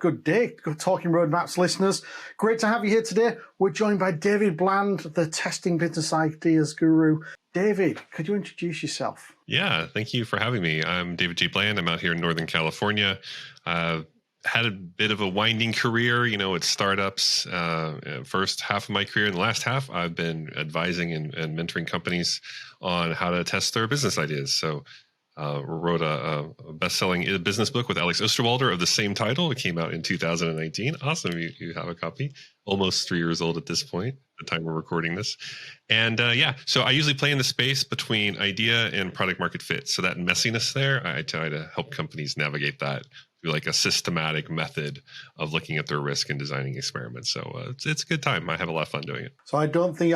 Good day, good Talking Roadmaps listeners. Great to have you here today. We're joined by David Bland, the testing business ideas guru. David, could you introduce yourself? Yeah, thank you for having me. I'm David G. Bland. I'm out here in Northern California. Had a bit of a winding career, at startups. First half of my career and the last half, I've been advising and mentoring companies on how to test their business ideas. So wrote a best-selling business book with Alex Osterwalder of the same title. It came out in 2019. Awesome. You have a copy. Almost 3 years old at this point, the time we're recording this. And so I usually play in the space between idea and product market fit. So that messiness there, I try to help companies navigate that through like a systematic method of looking at their risk and designing experiments. So it's a good time. I have a lot of fun doing it. So I don't think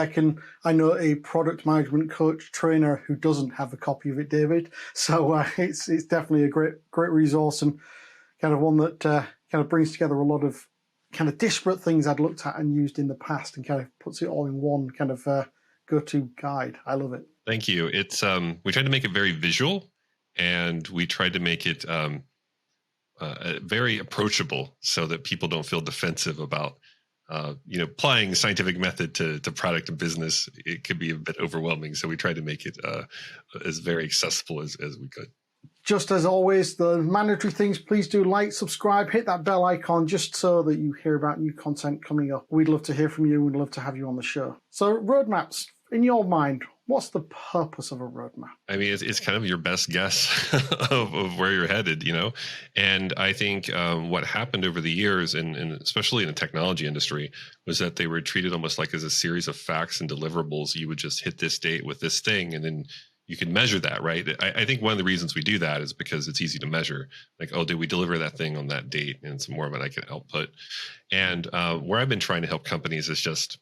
I know a product management coach trainer who doesn't have a copy of it, David. So it's definitely a great resource and kind of one that kind of brings together a lot of kind of disparate things I'd looked at and used in the past and kind of puts it all in one kind of go-to guide. I love it. Thank you. It's we tried to make it very visual, and we tried to make it very approachable so that people don't feel defensive about applying scientific method to product and business. It could be a bit overwhelming, so we tried to make it as very accessible as we could. Just as always, the mandatory things, please do like, subscribe, hit that bell icon just so that you hear about new content coming up. We'd love to hear from you. We'd love to have you on the show. So roadmaps, in your mind, what's the purpose of a roadmap? I mean, it's kind of your best guess of where you're headed, And I think what happened over the years, and especially in the technology industry, was that they were treated almost like as a series of facts and deliverables. You would just hit this date with this thing, and then you can measure that, right? I think one of the reasons we do that is because it's easy to measure. Like, oh, did we deliver that thing on that date? And it's more of an output. And where I've been trying to help companies is just,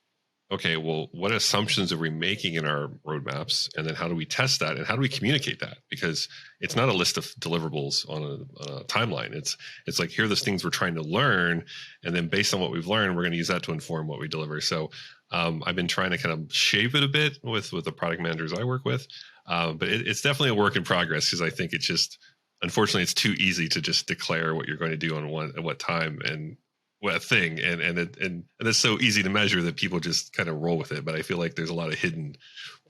okay, well, what assumptions are we making in our roadmaps? And then how do we test that? And how do we communicate that? Because it's not a list of deliverables on a timeline. It's like, here are the things we're trying to learn. And then based on what we've learned, we're going to use that to inform what we deliver. So I've been trying to kind of shape it a bit with the product managers I work with. But it's definitely a work in progress, because I think it's just, unfortunately, it's too easy to just declare what you're going to do on what time and what thing, and it's so easy to measure that people just kind of roll with it. But I feel like there's a lot of hidden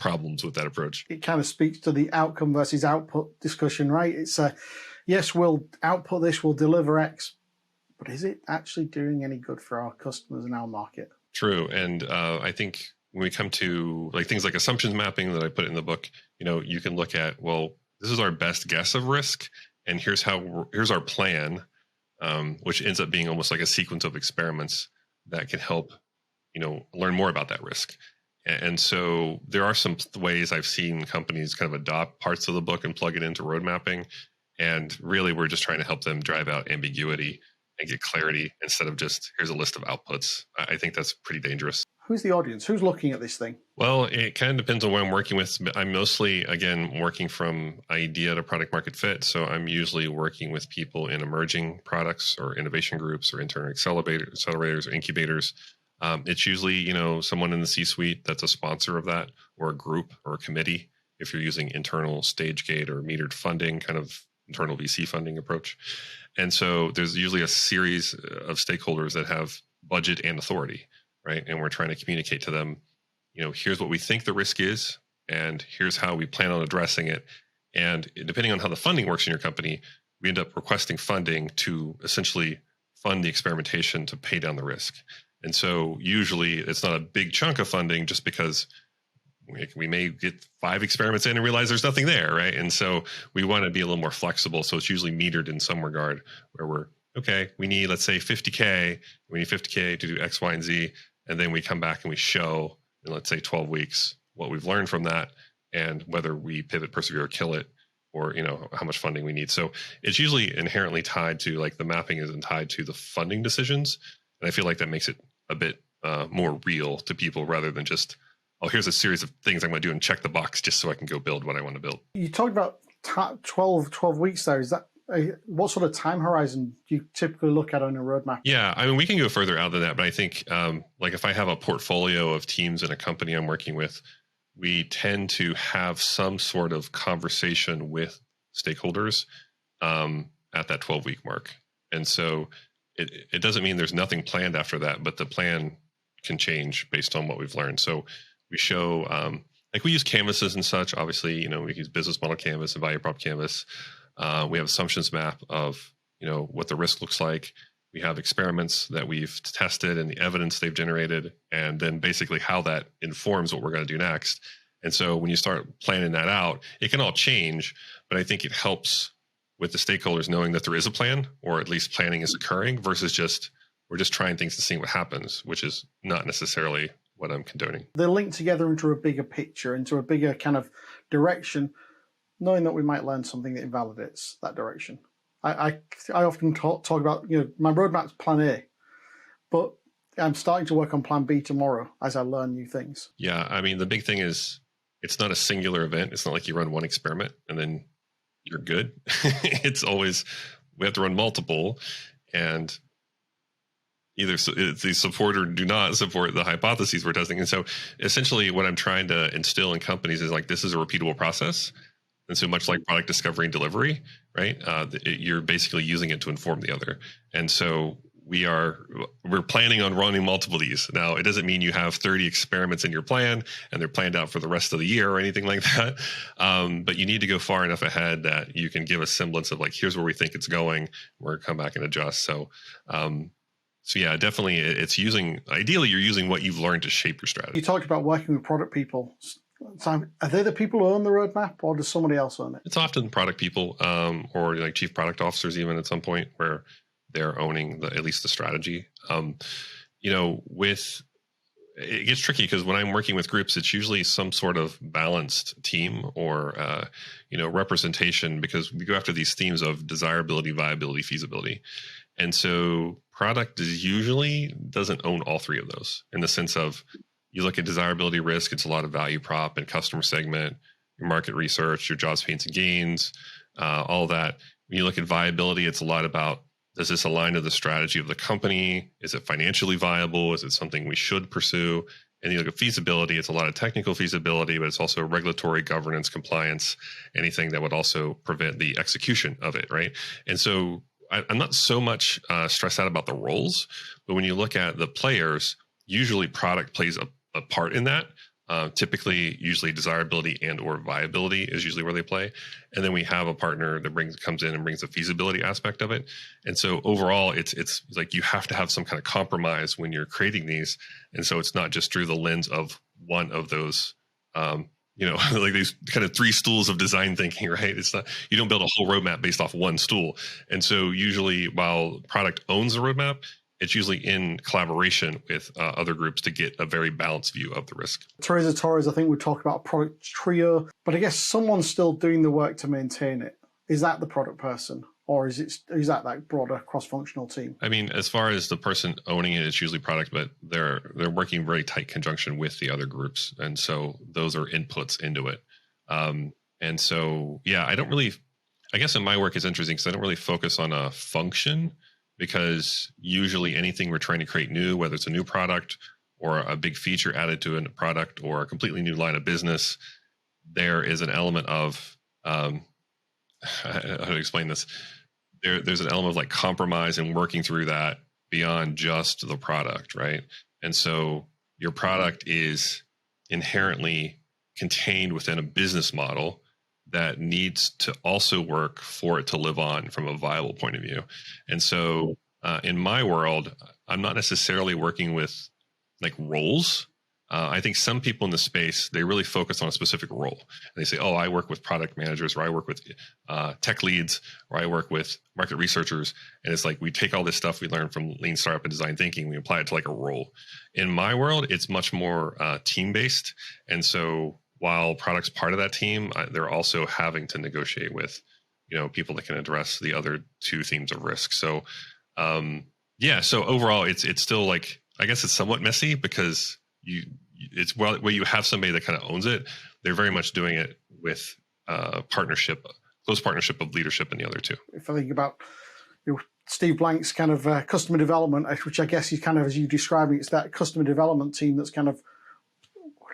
problems with that approach. It kind of speaks to the outcome versus output discussion, right? It's yes, we'll output this, we'll deliver X, but is it actually doing any good for our customers and our market? True, and I think when we come to like things like assumptions mapping that I put in the book, you can look at, well, this is our best guess of risk, and here's our plan. Which ends up being almost like a sequence of experiments that can help, learn more about that risk. And so there are some ways I've seen companies kind of adopt parts of the book and plug it into road mapping. And really, we're just trying to help them drive out ambiguity and get clarity instead of just, here's a list of outputs. I think that's pretty dangerous. Who's the audience? Who's looking at this thing? Well, it kind of depends on what I'm working with. I'm mostly, again, working from idea to product market fit. So I'm usually working with people in emerging products or innovation groups or internal accelerators or incubators. It's usually, someone in the C-suite that's a sponsor of that, or a group or a committee, if you're using internal stage gate or metered funding, kind of internal VC funding approach. And so there's usually a series of stakeholders that have budget and authority. Right. And we're trying to communicate to them, here's what we think the risk is, and here's how we plan on addressing it. And depending on how the funding works in your company, we end up requesting funding to essentially fund the experimentation to pay down the risk. And so usually it's not a big chunk of funding, just because we may get 5 experiments in and realize there's nothing there. Right. And so we want to be a little more flexible. So it's usually metered in some regard, where we're, okay, we need, let's say, 50K. We need 50K to do X, Y, and Z. And then we come back and we show in, let's say, 12 weeks what we've learned from that, and whether we pivot, persevere, or kill it, or how much funding we need. So it's usually inherently tied to, like, the mapping isn't tied to the funding decisions, and I feel like that makes it a bit more real to people, rather than just, oh, here's a series of things I'm going to do and check the box just so I can go build what I want to build. You talked about 12 weeks there. Is that what sort of time horizon do you typically look at on a roadmap? Yeah, I mean, we can go further out than that, but I think like if I have a portfolio of teams in a company I'm working with, we tend to have some sort of conversation with stakeholders at that 12-week mark. And so it doesn't mean there's nothing planned after that, but the plan can change based on what we've learned. So we show, like we use canvases and such. Obviously, we use business model canvas and value prop canvas. We have assumptions map of, what the risk looks like. We have experiments that we've tested and the evidence they've generated, and then basically how that informs what we're going to do next. And so when you start planning that out, it can all change, but I think it helps with the stakeholders knowing that there is a plan, or at least planning is occurring, versus we're just trying things to see what happens, which is not necessarily what I'm condoning. They're linked together into a bigger picture, into a bigger kind of direction, knowing that we might learn something that invalidates that direction. I often talk about, my roadmap's plan A, but I'm starting to work on plan B tomorrow as I learn new things. Yeah, I mean, the big thing is it's not a singular event. It's not like you run one experiment and then you're good. It's always, we have to run multiple, and either they support or do not support the hypotheses we're testing. And so essentially what I'm trying to instill in companies is like, this is a repeatable process. And so much like product discovery and delivery, right? You're basically using it to inform the other. And so we're planning on running multiple of these. Now, it doesn't mean you have 30 experiments in your plan and they're planned out for the rest of the year or anything like that. But you need to go far enough ahead that you can give a semblance of like, here's where we think it's going. We're going to come back and adjust. So yeah, definitely ideally you're using what you've learned to shape your strategy. You talked about working with product people. Are they the people who own the roadmap, or does somebody else own it? It's often product people, or like chief product officers even at some point, where they're owning at least the strategy. It gets tricky because when I'm working with groups, it's usually some sort of balanced team or representation, because we go after these themes of desirability, viability, feasibility. And so product usually doesn't own all three of those, in the sense of, you look at desirability risk, it's a lot of value prop and customer segment, your market research, your jobs, pains, and gains, all of that. When you look at viability, it's a lot about, does this align to the strategy of the company? Is it financially viable? Is it something we should pursue? And you look at feasibility, it's a lot of technical feasibility, but it's also regulatory, governance, compliance, anything that would also prevent the execution of it, right? And so I'm not so much stressed out about the roles, but when you look at the players, usually product plays a part in that. Typically, usually desirability and or viability is usually where they play. And then we have a partner that comes in and brings the feasibility aspect of it. And so overall, it's like you have to have some kind of compromise when you're creating these. And so it's not just through the lens of one of those, like these kind of three stools of design thinking, right? It's not, you don't build a whole roadmap based off one stool. And so usually while product owns the roadmap, it's usually in collaboration with other groups to get a very balanced view of the risk. Teresa Torres, I think we talked about a product trio, but I guess someone's still doing the work to maintain it. Is that the product person, or is that broader cross-functional team? I mean, as far as the person owning it, it's usually product, but they're working very tight conjunction with the other groups, and so those are inputs into it. And so, yeah, I guess in my work it's interesting because I don't really focus on a function, because usually anything we're trying to create new, whether it's a new product or a big feature added to a product or a completely new line of business, there is an element of, how to explain this? There's an element of like compromise and working through that beyond just the product, right? And so your product is inherently contained within a business model that needs to also work for it to live on from a viable point of view. And so in my world, I'm not necessarily working with like roles. I think some people in the space, they really focus on a specific role. And they say, oh, I work with product managers, or I work with tech leads, or I work with market researchers. And it's like, we take all this stuff we learned from lean startup and design thinking, we apply it to like a role. In my world, it's much more team-based. And so while product's part of that team, they're also having to negotiate with, people that can address the other two themes of risk. So, so overall, it's still like, I guess it's somewhat messy because where you have somebody that kind of owns it, they're very much doing it with close partnership of leadership in the other two. If I think about Steve Blank's kind of customer development, which I guess is kind of, as you describing, it's that customer development team that's kind of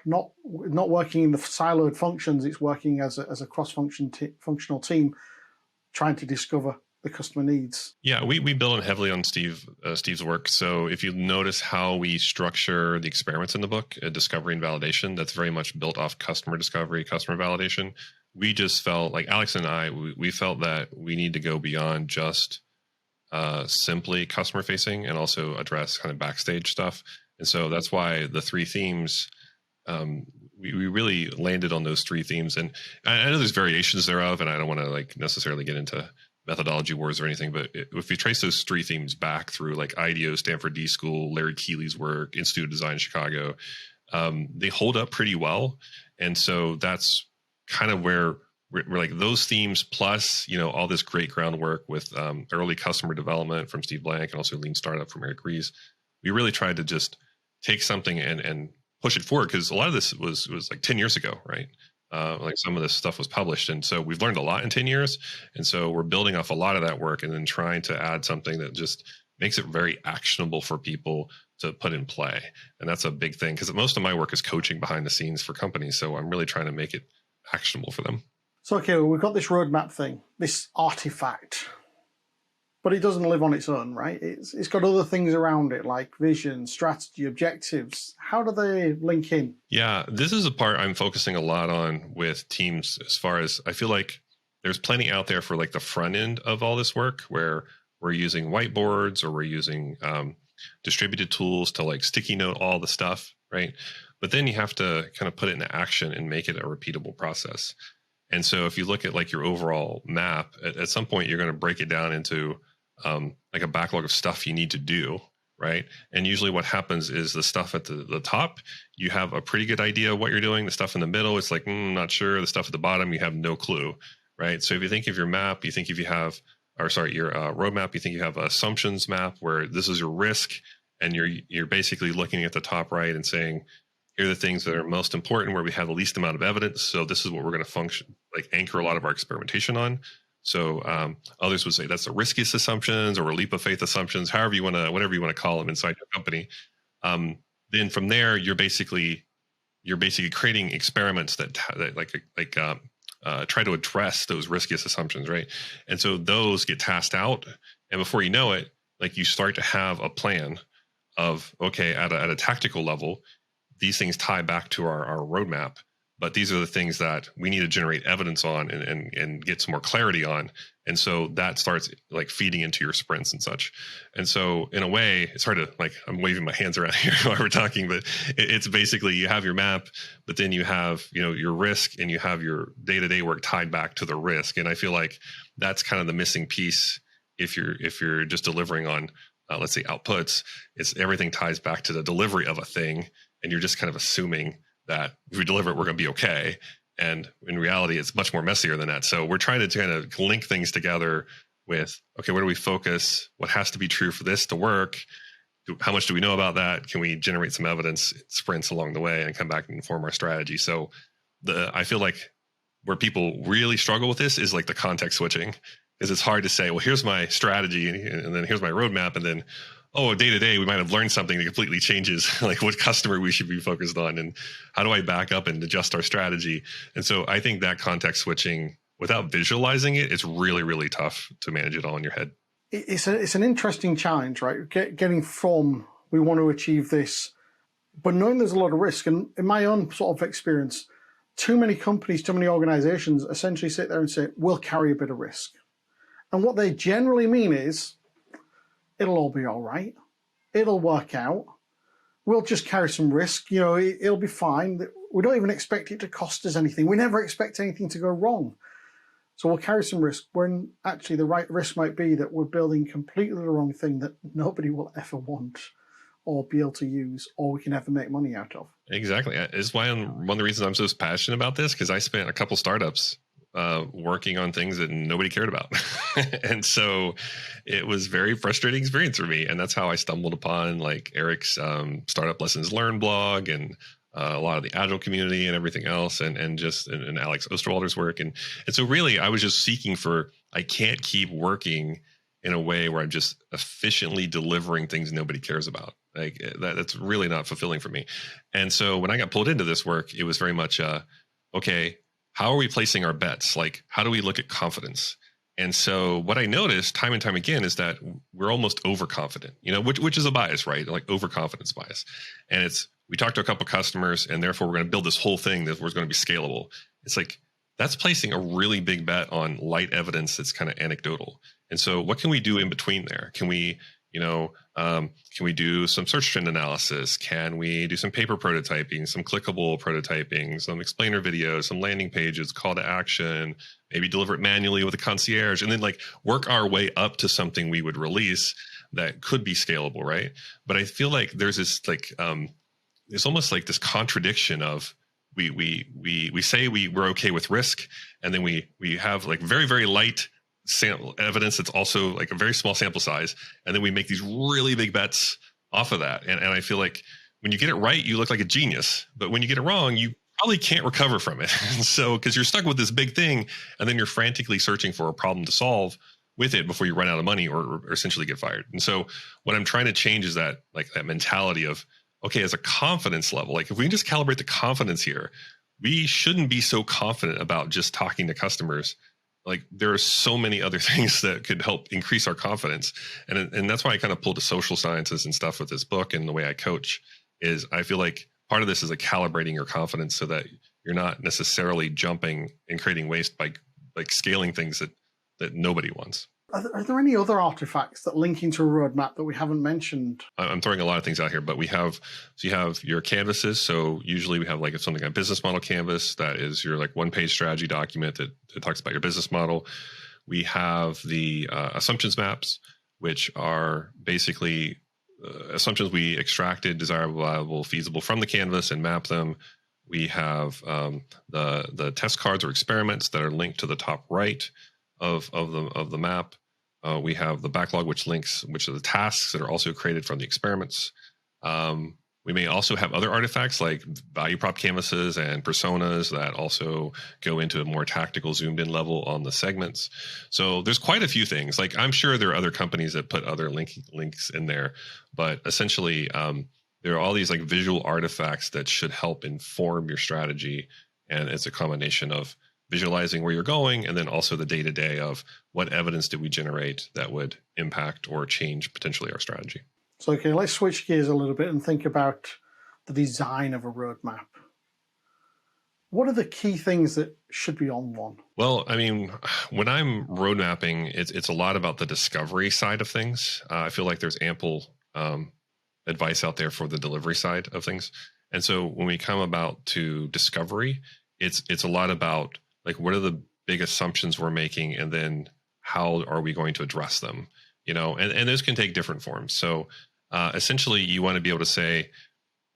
not working in the siloed functions. It's working as a cross-functional team, trying to discover the customer needs? Yeah, we build heavily on Steve's work. So if you notice how we structure the experiments in the book, discovery and validation, that's very much built off customer discovery, customer validation. We just felt like Alex and I, we felt that we need to go beyond just simply customer facing and also address kind of backstage stuff. And so that's why the three themes, we really landed on those three themes. And I know there's variations thereof, and I don't want to like necessarily get into methodology wars or anything, but if you trace those three themes back through like IDEO, Stanford D School, Larry Keeley's work, Institute of Design Chicago, they hold up pretty well. And so that's kind of where we're like those themes plus, all this great groundwork with early customer development from Steve Blank and also Lean Startup from Eric Ries. We really tried to just take something and push it forward, because a lot of this was like 10 years ago, right? Like some of this stuff was published. And so we've learned a lot in 10 years. And so we're building off a lot of that work and then trying to add something that just makes it very actionable for people to put in play. And that's a big thing, because most of my work is coaching behind the scenes for companies. So I'm really trying to make it actionable for them. So, okay, we've got this roadmap thing, this artifact, but it doesn't live on its own, right? It's got other things around it, like vision, strategy, objectives. How do they link in? Yeah, this is a part I'm focusing a lot on with teams, as far as I feel like there's plenty out there for like the front end of all this work, where we're using whiteboards or we're using distributed tools to like sticky note all the stuff, right? But then you have to kind of put it into action and make it a repeatable process. And so if you look at like your overall map, at some point you're going to break it down into like a backlog of stuff you need to do, right? And usually what happens is the stuff at the top, you have a pretty good idea of what you're doing. The stuff in the middle, it's like, not sure. The stuff at the bottom, you have no clue, right? So if you think of your map, you think if you have, your roadmap, you think you have assumptions map where this is your risk, and you're basically looking at the top right and saying, here are the things that are most important, where we have the least amount of evidence. So this is what we're going to anchor a lot of our experimentation on. So others would say that's the riskiest assumptions or leap of faith assumptions, whatever you want to call them inside your company. Then from there, you're basically creating experiments that try to address those riskiest assumptions, right? And so those get tasked out, and before you know it, like you start to have a plan of, okay, at a tactical level, these things tie back to our roadmap. But these are the things that we need to generate evidence on and get some more clarity on. And so that starts like feeding into your sprints and such. And so in a way, it's hard to I'm waving my hands around here while we're talking, but it's basically you have your map, but then you have, your risk and you have your day-to-day work tied back to the risk. And I feel like that's kind of the missing piece. If you're just delivering on, let's say outputs, it's everything ties back to the delivery of a thing. And you're just kind of assuming that if we deliver it, we're going to be okay. And in reality, it's much more messier than that. So we're trying to kind of link things together with, okay, where do we focus? What has to be true for this to work? How much do we know about that? Can we generate some evidence, sprints along the way, and come back and inform our strategy? So I feel like where people really struggle with this is like the context switching, because it's hard to say, well, here's my strategy and then here's my roadmap. And then, day to day, we might have learned something that completely changes like what customer we should be focused on, and how do I back up and adjust our strategy? And so I think that context switching, without visualizing it, it's really, really tough to manage it all in your head. It's an interesting challenge, right? Getting from, we want to achieve this, but knowing there's a lot of risk. And in my own sort of experience, too many companies, too many organizations essentially sit there and say, we'll carry a bit of risk. And what they generally mean is, it'll all be all right. It'll work out. We'll just carry some risk. It'll be fine. We don't even expect it to cost us anything. We never expect anything to go wrong. So we'll carry some risk, when actually the right risk might be that we're building completely the wrong thing that nobody will ever want or be able to use, or we can ever make money out of. Exactly. It's why one of the reasons I'm so passionate about this, because I spent a couple startups working on things that nobody cared about. And so it was very frustrating experience for me. And that's how I stumbled upon like Eric's Startup Lessons Learned blog, and a lot of the Agile community and everything else, and Alex Osterwalder's work. And so really I was just seeking for, I can't keep working in a way where I'm just efficiently delivering things nobody cares about. Like that's really not fulfilling for me. And so when I got pulled into this work, it was very much, okay, how are we placing our bets? Like, how do we look at confidence? And so what I noticed time and time again is that we're almost overconfident, which is a bias, right? Like overconfidence bias. And we talked to a couple of customers and therefore we're going to build this whole thing that was going to be scalable. It's like, that's placing a really big bet on light evidence that's kind of anecdotal. And so what can we do in between there? Can we do some search trend analysis? Can we do some paper prototyping, some clickable prototyping, some explainer videos, some landing pages, call to action, maybe deliver it manually with a concierge, and then like work our way up to something we would release that could be scalable, right? But I feel like there's this like it's almost like this contradiction of we say we're okay with risk, and then we have like very, very light sample evidence that's also like a very small sample size, and then we make these really big bets off of that. And I feel like when you get it right, you look like a genius, but when you get it wrong, you probably can't recover from it. So because you're stuck with this big thing, and then you're frantically searching for a problem to solve with it before you run out of money or essentially get fired. And so what I'm trying to change is that like that mentality of, okay, as a confidence level, like if we can just calibrate the confidence here, we shouldn't be so confident about just talking to customers. Like there are so many other things that could help increase our confidence. And that's why I kind of pulled the social sciences and stuff with this book, and the way I coach is I feel like part of this is like calibrating your confidence so that you're not necessarily jumping and creating waste by like scaling things that nobody wants. Are there any other artifacts that link into a roadmap that we haven't mentioned? I'm throwing a lot of things out here, but you have your canvases. So usually we have like something like a business model canvas that is your like one-page strategy document that talks about your business model. We have the assumptions maps, which are basically assumptions we extracted, desirable, viable, feasible from the canvas and map them. We have the test cards or experiments that are linked to the top right of the map. We have the backlog, which are the tasks that are also created from the experiments. We may also have other artifacts like value prop canvases and personas that also go into a more tactical zoomed in level on the segments. So there's quite a few things. Like I'm sure there are other companies that put other links in there, but essentially there are all these like visual artifacts that should help inform your strategy. And it's a combination of visualizing where you're going, and then also the day-to-day of what evidence did we generate that would impact or change potentially our strategy. So, okay, let's switch gears a little bit and think about the design of a roadmap. What are the key things that should be on one? Well, I mean, when I'm road mapping, it's a lot about the discovery side of things. I feel like there's ample advice out there for the delivery side of things. And so when we come about to discovery, it's a lot about like, what are the big assumptions we're making, and then how are we going to address them? And those can take different forms. So essentially, you want to be able to say,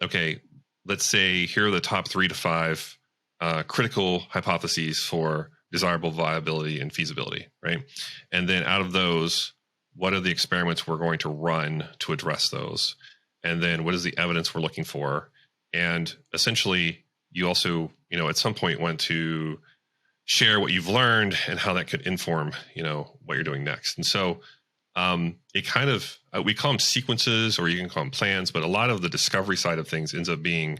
okay, let's say here are the top 3 to 5 critical hypotheses for desirable viability and feasibility, right? And then out of those, what are the experiments we're going to run to address those? And then what is the evidence we're looking for? And essentially, you also, at some point want to share what you've learned and how that could inform, what you're doing next. And so it kind of, we call them sequences, or you can call them plans, but a lot of the discovery side of things ends up being,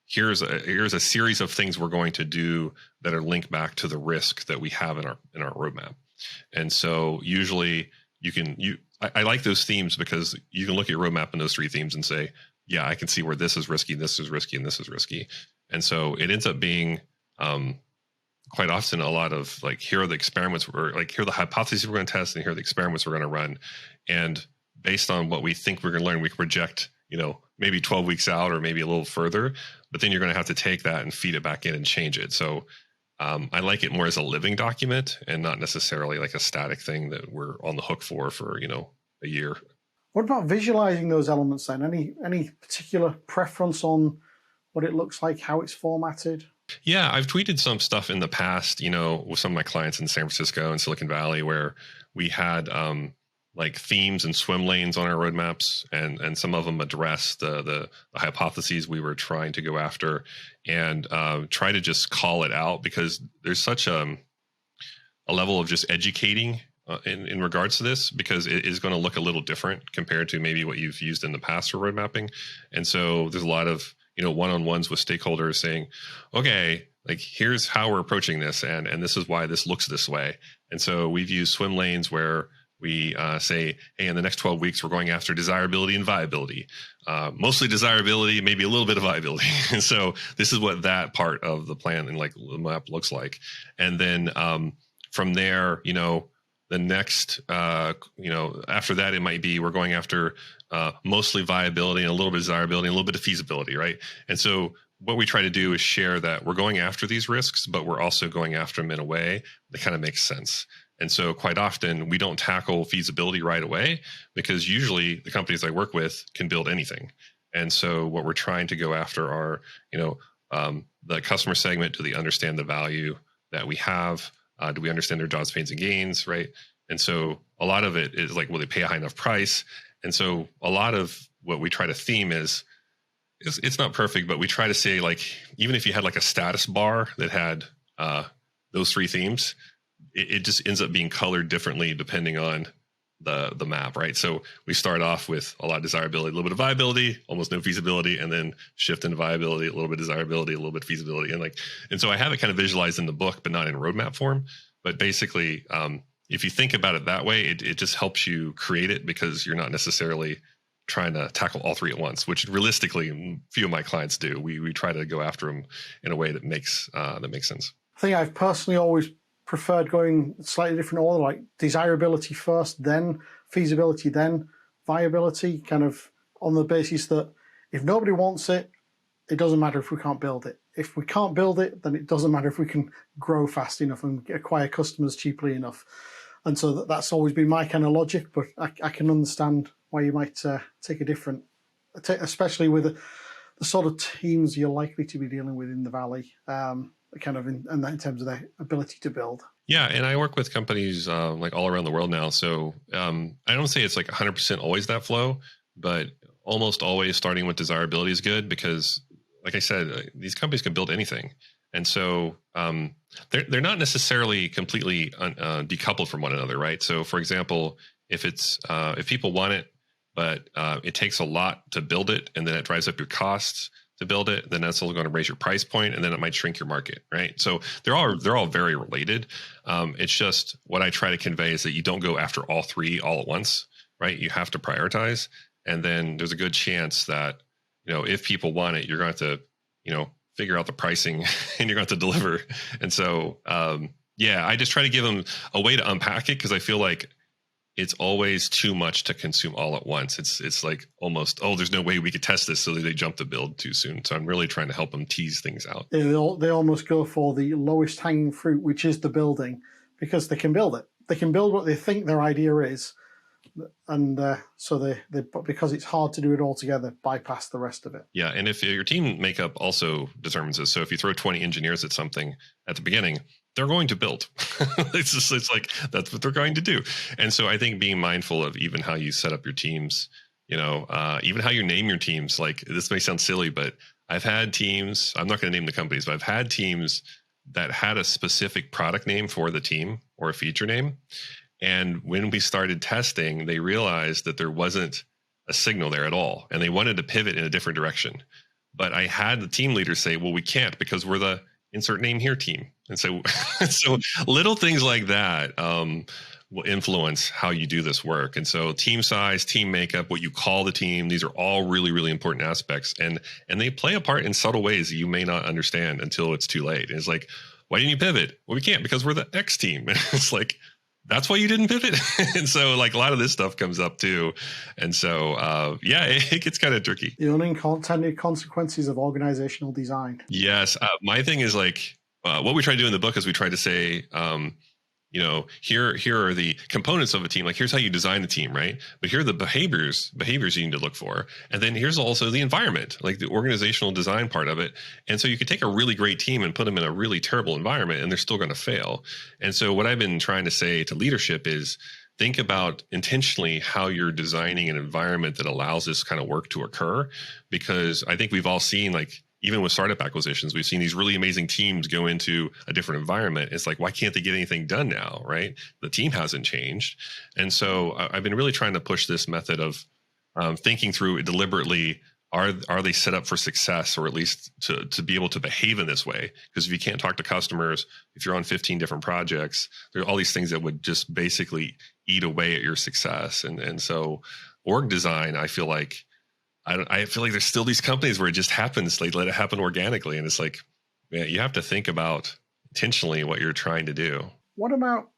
here's a series of things we're going to do that are linked back to the risk that we have in our roadmap. And so usually I like those themes because you can look at your roadmap in those 3 themes and say, yeah, I can see where this is risky, this is risky, and this is risky. And so it ends up being quite often a lot of like, here are the experiments, here are the hypotheses we're going to test, and here are the experiments we're going to run. And based on what we think we're going to learn, we can project, maybe 12 weeks out or maybe a little further, but then you're going to have to take that and feed it back in and change it. So I like it more as a living document and not necessarily like a static thing that we're on the hook for a year. What about visualizing those elements then? Any particular preference on what it looks like, how it's formatted? Yeah, I've tweeted some stuff in the past, with some of my clients in San Francisco and Silicon Valley, where we had like themes and swim lanes on our roadmaps, and some of them address the hypotheses we were trying to go after, and try to just call it out, because there's such a level of just educating in regards to this, because it is going to look a little different compared to maybe what you've used in the past for road mapping. And so there's a lot of one-on-ones with stakeholders saying, okay, like, here's how we're approaching this, and this is why this looks this way. And so we've used swim lanes where we say, hey, in the next 12 weeks, we're going after desirability and viability, mostly desirability, maybe a little bit of viability. And so this is what that part of the plan and like the map looks like. And then from there, the next, after that, it might be we're going after mostly viability and a little bit of desirability and a little bit of feasibility, right? And so what we try to do is share that we're going after these risks, but we're also going after them in a way that kind of makes sense. And so quite often we don't tackle feasibility right away because usually the companies I work with can build anything. And so what we're trying to go after are, the customer segment. Do they understand the value that we have? Do we understand their jobs, pains, and gains, right? And so a lot of it is like, will they pay a high enough price? And so a lot of what we try to theme is it's not perfect, but we try to say, like, even if you had like a status bar that had those three themes, it just ends up being colored differently depending on the map, right? So we start off with a lot of desirability, a little bit of viability, almost no feasibility, and then shift into viability, a little bit of desirability, a little bit of feasibility, and so I have it kind of visualized in the book, but not in roadmap form. But basically, if you think about it that way, it just helps you create it because you're not necessarily trying to tackle all three at once, which realistically few of my clients do. We try to go after them in a way that makes sense. I think I've personally always preferred going slightly different order, like desirability first, then feasibility, then viability, kind of on the basis that if nobody wants it, it doesn't matter if we can't build it. If we can't build it, then it doesn't matter if we can grow fast enough and acquire customers cheaply enough. And so that's always been my kind of logic, but I can understand why you might take a different, especially with the sort of teams you're likely to be dealing with in the Valley, kind of in terms of their ability to build. Yeah, and I work with companies like all around the world now. So I don't say it's like 100% always that flow, but almost always starting with desirability is good because, like I said, these companies can build anything. And so they're not necessarily completely decoupled from one another, right? So, for example, if people want it, but it takes a lot to build it, and then it drives up your costs to build it, then that's also going to raise your price point, and then it might shrink your market, right? So they're all very related. It's just what I try to convey is that you don't go after all three all at once, right? You have to prioritize, and then there's a good chance that if people want it, you're going to have to figure out the pricing, and you're going to have to deliver. And so I just try to give them a way to unpack it because I feel like it's always too much to consume all at once. It's like almost, there's no way we could test this, so they jump to build too soon. So I'm really trying to help them tease things out. They almost go for the lowest hanging fruit, which is the building, because they can build it. They can build what they think their idea is, and so they because it's hard to do it all together, bypass the rest of it. Yeah, and if your team makeup also determines this, so if you throw 20 engineers at something at the beginning, they're going to build. It's like that's what they're going to do. And so I think being mindful of even how you set up your teams, even how you name your teams. Like, this may sound silly, but I've had teams, I'm not going to name the companies, but I've had teams that had a specific product name for the team or a feature name. And when we started testing, they realized that there wasn't a signal there at all. And they wanted to pivot in a different direction. But I had the team leader say, well, we can't because we're the insert name here team. And so, so little things like that will influence how you do this work. And so team size, team makeup, what you call the team, these are all really, really important aspects. And they play a part in subtle ways that you may not understand until it's too late. And it's like, why didn't you pivot? Well, we can't because we're the X team. And it's like, that's why you didn't pivot. And so like a lot of this stuff comes up too. And so, it gets kind of tricky. The unintended consequences of organizational design. Yes. My thing is like, what we try to do in the book is we try to say, here are the components of a team. Like, here's how you design a team, right? But here are the behaviors you need to look for. And then here's also the environment, like the organizational design part of it. And so you could take a really great team and put them in a really terrible environment, and they're still going to fail. And so what I've been trying to say to leadership is think about intentionally how you're designing an environment that allows this kind of work to occur. Because I think we've all seen, like, even with startup acquisitions, we've seen these really amazing teams go into a different environment. It's like, why can't they get anything done now, right? The team hasn't changed. And so I've been really trying to push this method of thinking through deliberately, are they set up for success, or at least to be able to behave in this way? Because if you can't talk to customers, if you're on 15 different projects, there are all these things that would just basically eat away at your success. And so org design, I feel like there's still these companies where it just happens. They let it happen organically. And it's like, man, you have to think about intentionally what you're trying to do. What about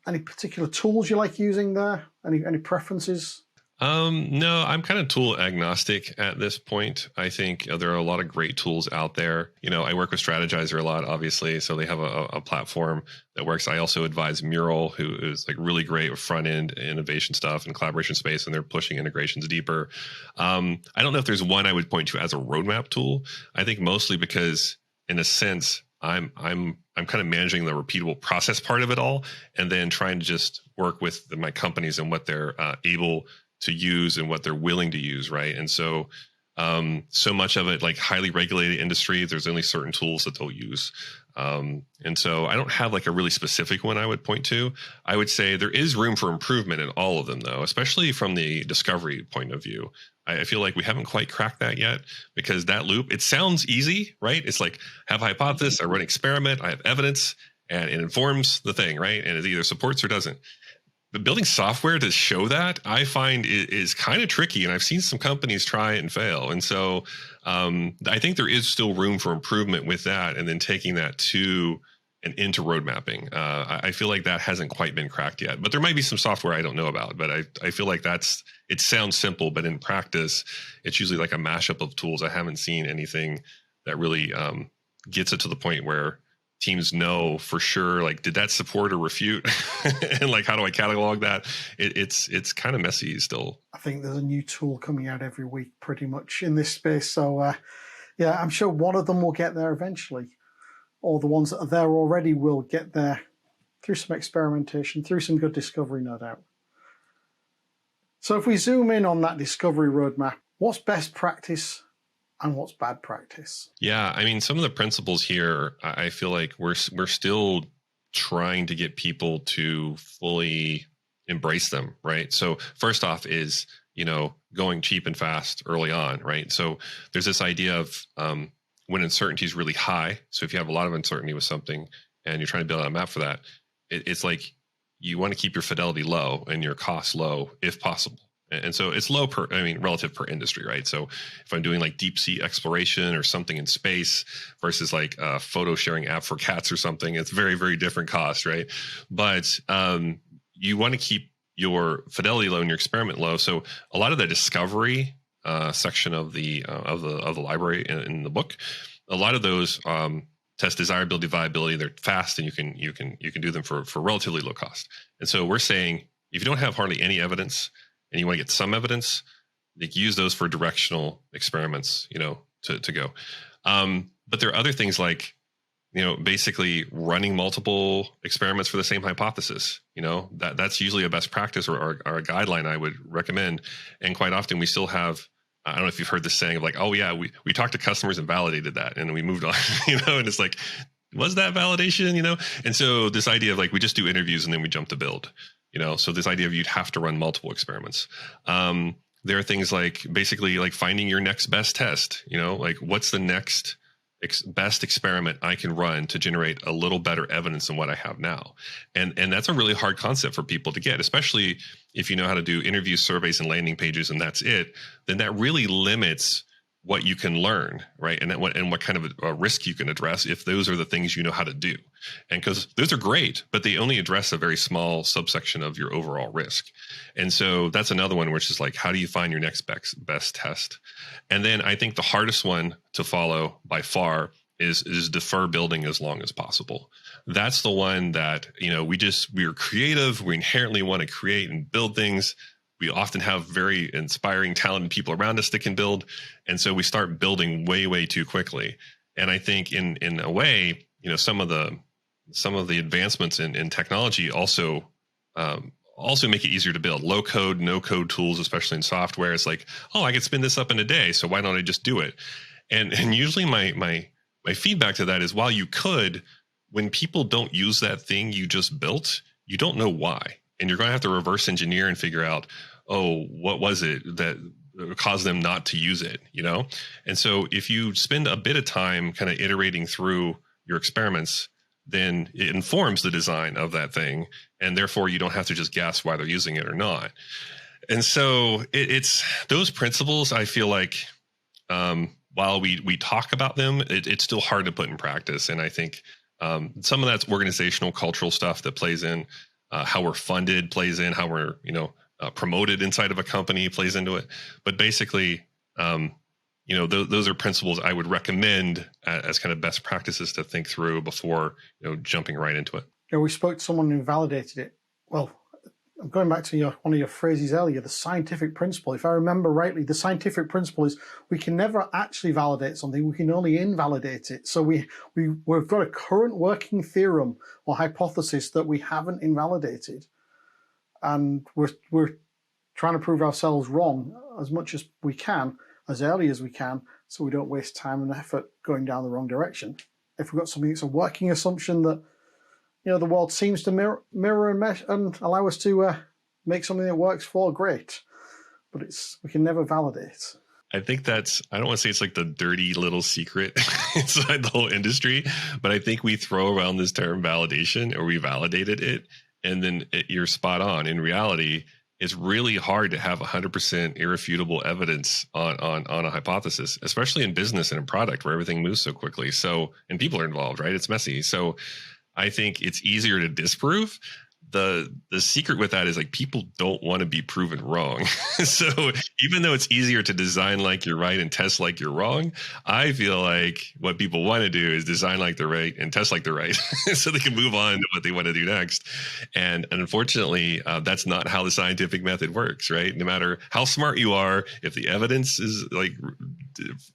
any particular tools you like using there? Any preferences? No, I'm kind of tool agnostic at this point. I think there are a lot of great tools out there. I work with Strategizer a lot, obviously. So they have a platform that works. I also advise Mural, who is like really great with front end innovation stuff and collaboration space, and they're pushing integrations deeper. I don't know if there's one I would point to as a roadmap tool. I think mostly because, in a sense, I'm kind of managing the repeatable process part of it all, and then trying to just work with my companies and what they're able to use and what they're willing to use, right? And so so much of it, like highly regulated industry, there's only certain tools that they'll use. And so I don't have like a really specific one I would point to. I would say there is room for improvement in all of them, though, especially from the discovery point of view. I feel like we haven't quite cracked that yet, because that loop, it sounds easy, right? It's like, have a hypothesis, I run an experiment, I have evidence, and it informs the thing, right? And it either supports or doesn't. But building software to show that, I find is kind of tricky, and I've seen some companies try it and fail. And so I think there is still room for improvement with that, and then taking that to and into road mapping. I feel like that hasn't quite been cracked yet, but there might be some software I don't know about. But I feel like it sounds simple, but in practice, it's usually like a mashup of tools. I haven't seen anything that really gets it to the point where teams know for sure, like, did that support or refute? And like, how do I catalog that? It's kind of messy still. I think there's a new tool coming out every week pretty much in this space. So yeah, I'm sure one of them will get there eventually. Or the ones that are there already will get there through some experimentation, through some good discovery, no doubt. So if we zoom in on that discovery roadmap, what's best practice and what's bad practice? Yeah, I mean, some of the principles here, I feel like we're still trying to get people to fully embrace them, right? So first off is, going cheap and fast early on, right? So there's this idea of when uncertainty is really high. So if you have a lot of uncertainty with something and you're trying to build out a map for that, it's like you want to keep your fidelity low and your costs low if possible. And so it's low relative per industry, right? So if I'm doing like deep sea exploration or something in space versus like a photo sharing app for cats or something, it's very, very different cost, right? But you want to keep your fidelity low and your experiment low. So a lot of the discovery section of the library in the book, a lot of those test desirability, viability. They're fast, and you can do them for relatively low cost. And so we're saying, if you don't have hardly any evidence and you want to get some evidence, you can use those for directional experiments, to go. But there are other things like, basically running multiple experiments for the same hypothesis. That's usually a best practice or a guideline I would recommend. And quite often we still have, I don't know if you've heard this saying of like, oh yeah, we talked to customers and validated that, and we moved on, and it's like, was that validation, And so this idea of like, we just do interviews and then we jump to build, so this idea of you'd have to run multiple experiments. There are things like basically like finding your next best test, like what's the next best experiment I can run to generate a little better evidence than what I have now. And that's a really hard concept for people to get, especially if you know how to do interview surveys and landing pages and that's it, then that really limits what you can learn, right? And what kind of a risk you can address if those are the things you know how to do. And because those are great, but they only address a very small subsection of your overall risk. And so that's another one, which is like, how do you find your next best test? And then I think the hardest one to follow by far is defer building as long as possible. That's the one that, we're creative. We inherently want to create and build things. We often have very inspiring, talented people around us that can build. And so we start building way, way too quickly. And I think in a way, some of the advancements in technology also make it easier to build. Low code, no code tools, especially in software. It's like, oh, I could spin this up in a day, so why don't I just do it? And usually my feedback to that is, while you could, when people don't use that thing you just built, you don't know why. And you're going to have to reverse engineer and figure out, oh, what was it that cause them not to use it, you know? And so if you spend a bit of time kind of iterating through your experiments, then it informs the design of that thing. And therefore you don't have to just guess why they're using it or not. And so it's those principles, I feel like, while we talk about them, it's still hard to put in practice. And I think some of that's organizational, cultural stuff that plays in, how we're funded plays in, how we're, promoted inside of a company plays into it. But basically, those are principles I would recommend as kind of best practices to think through before, jumping right into it. Yeah, we spoke to someone who validated it. Well, I'm going back to one of your phrases earlier, the scientific principle. If I remember rightly, the scientific principle is we can never actually validate something. We can only invalidate it. So we've got a current working theorem or hypothesis that we haven't invalidated. And we're trying to prove ourselves wrong as much as we can, as early as we can, so we don't waste time and effort going down the wrong direction. If we've got something that's a working assumption that the world seems to mirror and mesh and allow us to make something that works for, great. But we can never validate. I think I don't want to say it's like the dirty little secret inside the whole industry, but I think we throw around this term validation, or we validated it, and then you're spot on. In reality, it's really hard to have 100% irrefutable evidence on a hypothesis, especially in business and in product where everything moves so quickly. So, and people are involved, right? It's messy. So I think it's easier to disprove. The secret with that is like people don't want to be proven wrong. So even though it's easier to design like you're right and test like you're wrong, I feel like what people want to do is design like they're right and test like they're right so they can move on to what they want to do next. And unfortunately, that's not how the scientific method works, right? No matter how smart you are, if the evidence is like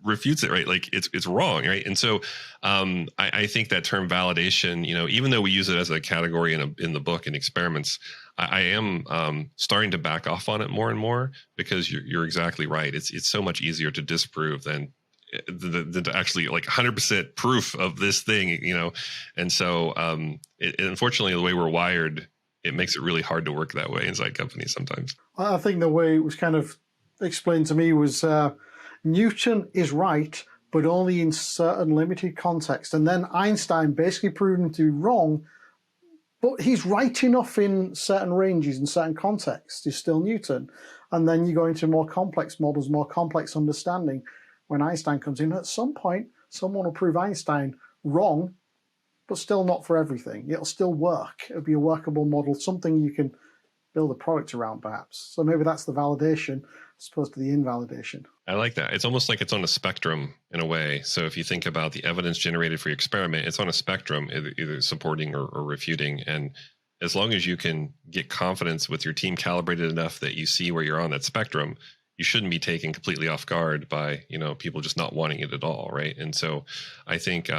refutes it, right? Like it's wrong, right? And so I think that term validation, even though we use it as a category in the book and experiments, I am starting to back off on it more and more, because you're exactly right. It's so much easier to disprove than to actually like 100% proof of this thing, And so unfortunately, the way we're wired, it makes it really hard to work that way inside companies sometimes. I think the way it was kind of explained to me was Newton is right, but only in certain limited context. And then Einstein basically proved him to be wrong, but he's right enough in certain ranges and certain contexts. He's still Newton. And then you go into more complex models, more complex understanding. When Einstein comes in, at some point, someone will prove Einstein wrong, but still not for everything. It'll still work. It'll be a workable model, something you can build a product around, perhaps. So maybe that's the validation as opposed to the invalidation. I like that. It's almost like it's on a spectrum in a way. So if you think about the evidence generated for your experiment, it's on a spectrum, either supporting or refuting. And as long as you can get confidence with your team calibrated enough that you see where you're on that spectrum, you shouldn't be taken completely off guard by, people just not wanting it at all, right? And so I think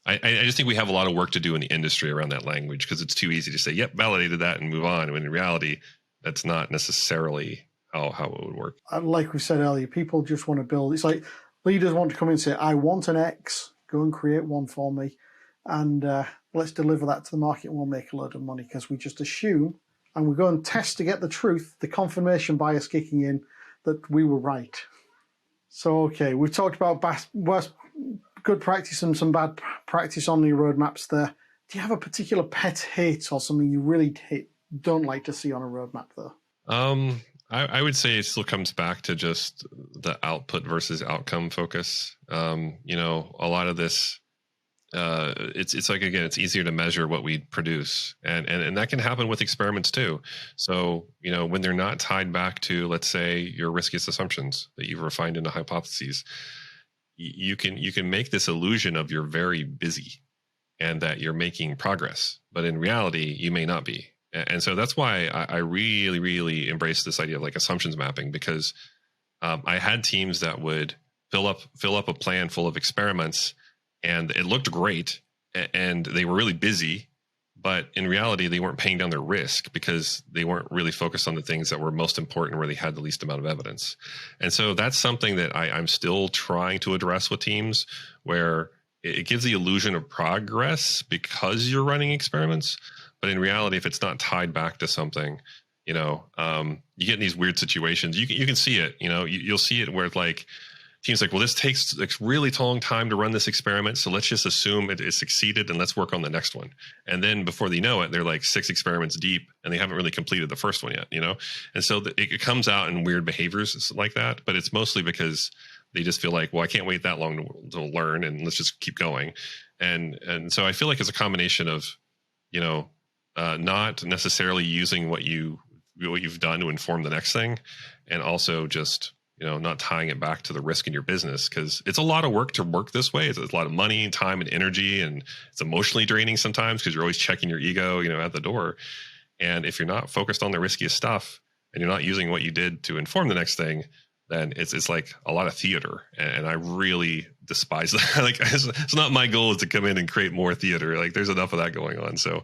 I just think we have a lot of work to do in the industry around that language, because it's too easy to say, yep, validated that and move on. When in reality, that's not necessarily how it would work. Like we said earlier, people just want to build. It's like leaders want to come in and say, I want an X, go and create one for me, and let's deliver that to the market and we'll make a load of money, because we just assume, and we go and test to get the truth, the confirmation bias kicking in that we were right. So, okay, we've talked about good practice and some bad practice on your roadmaps there. Do you have a particular pet hate or something you really don't like to see on a roadmap, though? I would say it still comes back to just the output versus outcome focus. A lot of this, it's like, again, it's easier to measure what we produce, and that can happen with experiments too. So, when they're not tied back to, let's say, your riskiest assumptions that you've refined into hypotheses, you can make this illusion of you're very busy and that you're making progress, but in reality, you may not be. And so that's why I really, really embrace this idea of like assumptions mapping, because I had teams that would fill up a plan full of experiments, and it looked great, and they were really busy, but in reality, they weren't paying down their risk because they weren't really focused on the things that were most important, where they had the least amount of evidence. And so that's something that I'm still trying to address with teams, where it gives the illusion of progress because you're running experiments. But in reality, if it's not tied back to something, you get in these weird situations. You can see it. You'll see it where like teams like, well, this takes like really long time to run this experiment, so let's just assume it succeeded and let's work on the next one. And then before they know it, they're like 6 experiments deep and they haven't really completed the first one yet. And so it comes out in weird behaviors like that, but it's mostly because they just feel like, well, I can't wait that long to learn, and let's just keep going. And so I feel like it's a combination of not necessarily using what you've done to inform the next thing, and also just not tying it back to the risk in your business, because it's a lot of work to work this way. It's a lot of money, time, and energy, and it's emotionally draining sometimes because you're always checking your ego, at the door. And if you're not focused on the riskiest stuff and you're not using what you did to inform the next thing, then it's like a lot of theater, and I really despise that. Like, it's not my goal to come in and create more theater. Like, there's enough of that going on. So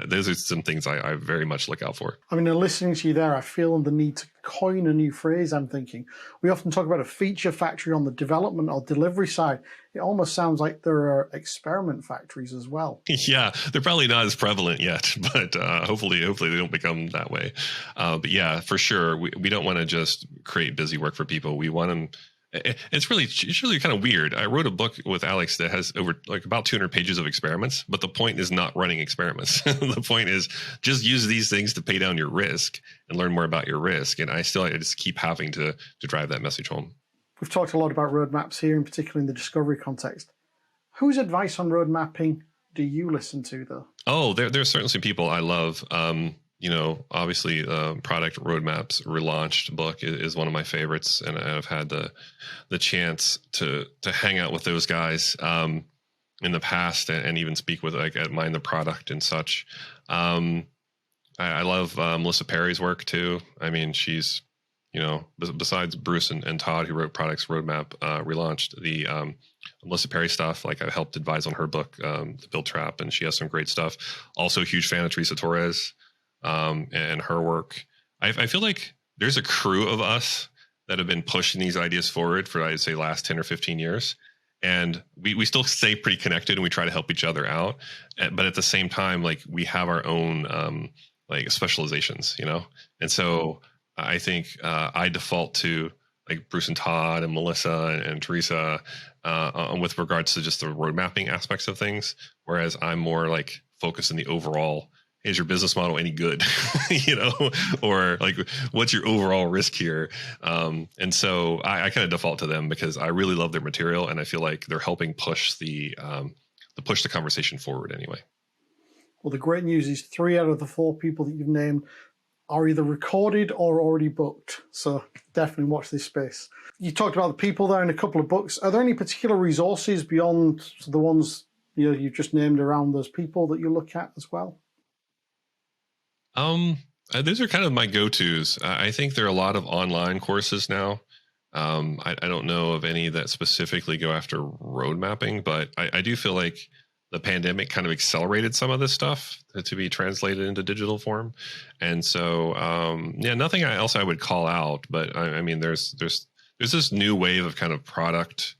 those are some things I very much look out for. I mean, listening to you there, I feel the need to coin a new phrase. I'm thinking we often talk about a feature factory on the development or delivery side. It almost sounds like there are experiment factories as well. Yeah, they're probably not as prevalent yet, but hopefully they don't become that way. But yeah, for sure, we don't want to just create busy work for people. We want them. It's really kind of weird. I wrote a book with Alex that has about 200 pages of experiments, but the point is not running experiments. The point is just use these things to pay down your risk and learn more about your risk. And I just keep having to drive that message home. We've talked a lot about roadmaps here, in particular in the discovery context. Whose advice on road mapping do you listen to, though? Oh, there are certainly some people I love. Obviously, Product Roadmaps Relaunched book is one of my favorites, and I've had the chance to hang out with those guys in the past, and even speak with at Mind the Product and such. I love Melissa Perry's work too. I mean, she's besides Bruce and Todd, who wrote Products Roadmap Relaunched, the Melissa Perry stuff, like I helped advise on her book, The Build Trap, and she has some great stuff. Also a huge fan of Teresa Torres and her work. I feel like there's a crew of us that have been pushing these ideas forward for, I'd say, last 10 or 15 years. And we still stay pretty connected, and we try to help each other out. But at the same time, like, we have our own specializations, And so I think I default to like Bruce and Todd and Melissa and Teresa with regards to just the road mapping aspects of things, whereas I'm more like focused on the overall. Is your business model any good? Or like, what's your overall risk here? And so I kind of default to them because I really love their material, and I feel like they're helping push the conversation forward anyway. Well, the great news is 3 out of the 4 people that you've named are either recorded or already booked. So definitely watch this space. You talked about the people there in a couple of books. Are there any particular resources beyond the ones you've just named around those people that you look at as well? Those are kind of my go-tos. I think there are a lot of online courses now. I don't know of any that specifically go after road mapping, but I do feel like the pandemic kind of accelerated some of this stuff to be translated into digital form. And so, nothing else I would call out, but I mean, there's this new wave of kind of product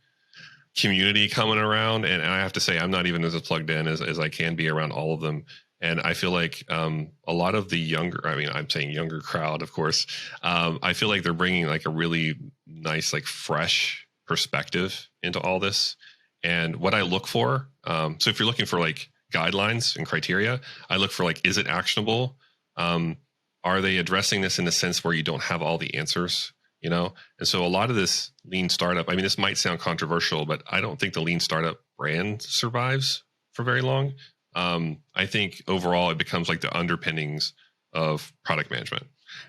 community coming around. And I have to say, I'm not even as plugged in as I can be around all of them. And I feel like a lot of the younger, I'm saying younger crowd, of course, I feel like they're bringing like a really nice, like fresh perspective into all this. And what I look for, so if you're looking for like guidelines and criteria, I look for like, is it actionable? Are they addressing this in a sense where you don't have all the answers? And so a lot of this lean startup, this might sound controversial, but I don't think the lean startup brand survives for very long. I think overall it becomes like the underpinnings of product management.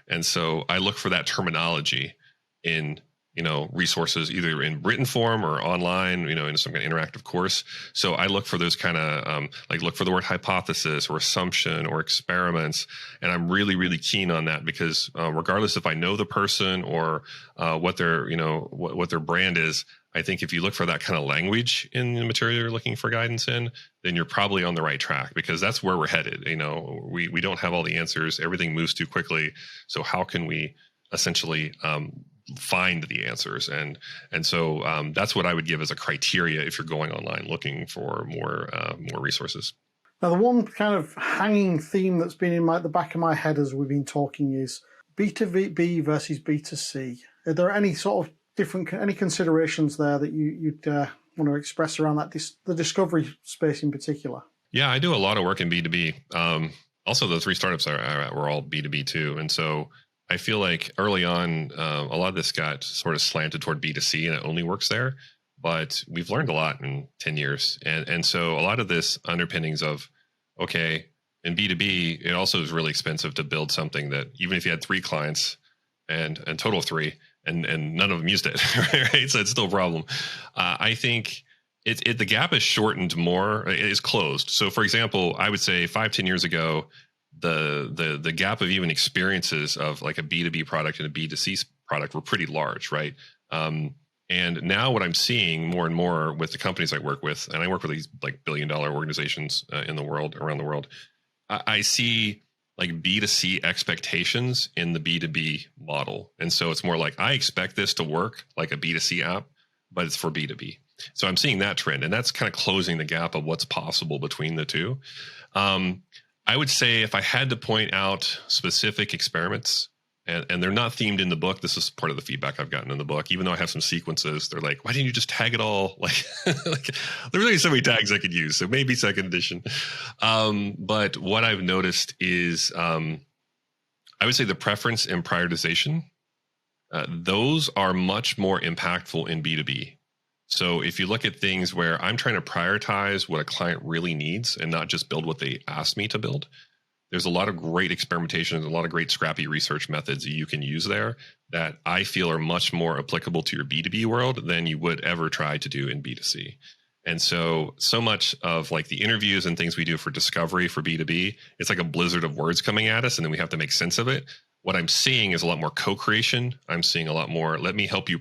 And so I look for that terminology in, resources, either in written form or online, in some kind of interactive course. So I look for those kind of, look for the word hypothesis or assumption or experiments. And I'm really, really keen on that because regardless if I know the person or what their, what their brand is, I think if you look for that kind of language in the material you're looking for guidance in, then you're probably on the right track because that's where we're headed. We don't have all the answers. Everything moves too quickly. So how can we essentially find the answers? And so that's what I would give as a criteria if you're going online looking for more resources. Now, the one kind of hanging theme that's been in the back of my head as we've been talking is B2B versus B2C. Are there any sort of any considerations there that you'd want to express around that, the discovery space in particular? Yeah, I do a lot of work in B2B. Also, the 3 startups were all B2B too. And so I feel like early on, a lot of this got sort of slanted toward B2C and it only works there. But we've learned a lot in 10 years. And so a lot of this underpinnings of, okay, in B2B, it also is really expensive to build something that even if you had 3 clients and total of 3 and none of them used it, right? So it's still a problem. I think the gap is shortened more, it is closed. So for example, I would say 5-10 years ago, the gap of even experiences of like a B2B product and a B2C product were pretty large, right? And now what I'm seeing more and more with the companies I work with, and I work with these like billion-dollar organizations in the world, around the world, I see like B2C expectations in the B2B model. And so it's more like, I expect this to work like a B2C app, but it's for B2B. So I'm seeing that trend, and that's kind of closing the gap of what's possible between the two. I would say if I had to point out specific experiments, and they're not themed in the book. This is part of the feedback I've gotten in the book. Even though I have some sequences, they're like, why didn't you just tag it all? Like, there's really so many tags I could use. So maybe second edition. But what I've noticed is, I would say the preference and prioritization, those are much more impactful in B2B. So if you look at things where I'm trying to prioritize what a client really needs and not just build what they asked me to build, there's a lot of great experimentation and a lot of great scrappy research methods that you can use there that I feel are much more applicable to your B2B world than you would ever try to do in B2C. And so much of like the interviews and things we do for discovery for B2B, it's like a blizzard of words coming at us and then we have to make sense of it. What I'm seeing is a lot more co-creation. I'm seeing a lot more, let me help you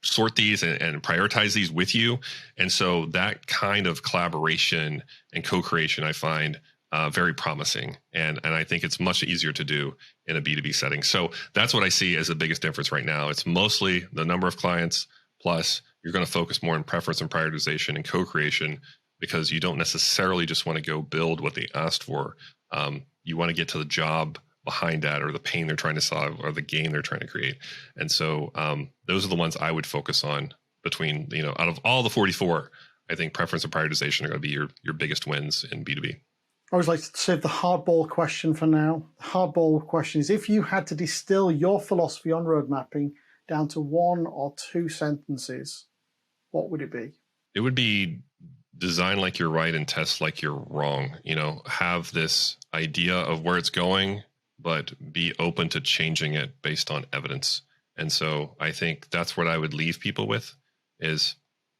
sort these and prioritize these with you. And so that kind of collaboration and co-creation I find very promising. And I think it's much easier to do in a B2B setting. So that's what I see as the biggest difference right now. It's mostly the number of clients, plus you're going to focus more on preference and prioritization and co-creation because you don't necessarily just want to go build what they asked for. You want to get to the job behind that, or the pain they're trying to solve, or the gain they're trying to create. And so those are the ones I would focus on between, out of all the 44, I think preference and prioritization are going to be your biggest wins in B2B. I always like to save the hardball question for now. The hardball question is, if you had to distill your philosophy on road mapping down to 1 or 2 sentences, what would it be? It would be design like you're right and test like you're wrong. Have this idea of where it's going, but be open to changing it based on evidence. And so I think that's what I would leave people with is,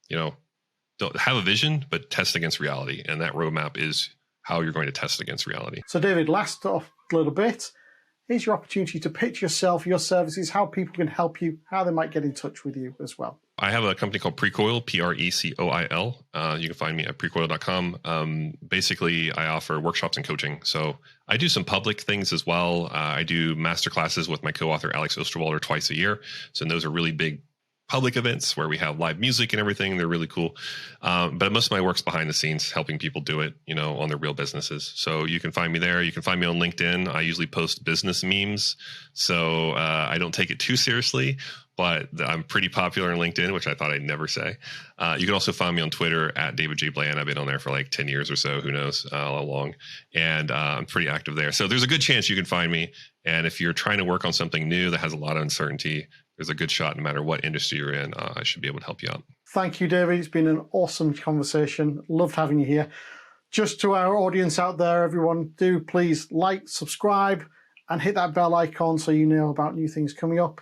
don't have a vision, but test against reality. And that roadmap is how you're going to test against reality. So David, last off a little bit, here's your opportunity to pitch yourself, your services, how people can help you, how they might get in touch with you as well. I have a company called Precoil, Precoil. You can find me at precoil.com. Basically, I offer workshops and coaching. So I do some public things as well. I do masterclasses with my co-author, Alex Osterwalder, twice a year. So those are really big public events where we have live music and everything. They're really cool. But most of my work's behind the scenes, helping people do it, on their real businesses. So you can find me there. You can find me on LinkedIn. I usually post business memes. So I don't take it too seriously, but I'm pretty popular on LinkedIn, which I thought I'd never say. You can also find me on Twitter at David J. Bland. I've been on there for like 10 years or so, who knows, how long. And I'm pretty active there. So there's a good chance you can find me. And if you're trying to work on something new that has a lot of uncertainty, there's a good shot no matter what industry you're in. I should be able to help you out. Thank you, David. It's been an awesome conversation. Loved having you here. Just to our audience out there, everyone, do please like, subscribe, and hit that bell icon so you know about new things coming up.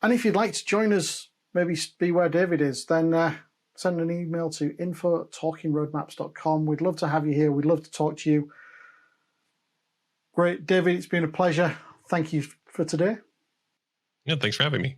And if you'd like to join us, maybe be where David is, then send an email to info@talkingroadmaps.com. We'd love to have you here. We'd love to talk to you. Great. David, it's been a pleasure. Thank you for today. Yeah, thanks for having me.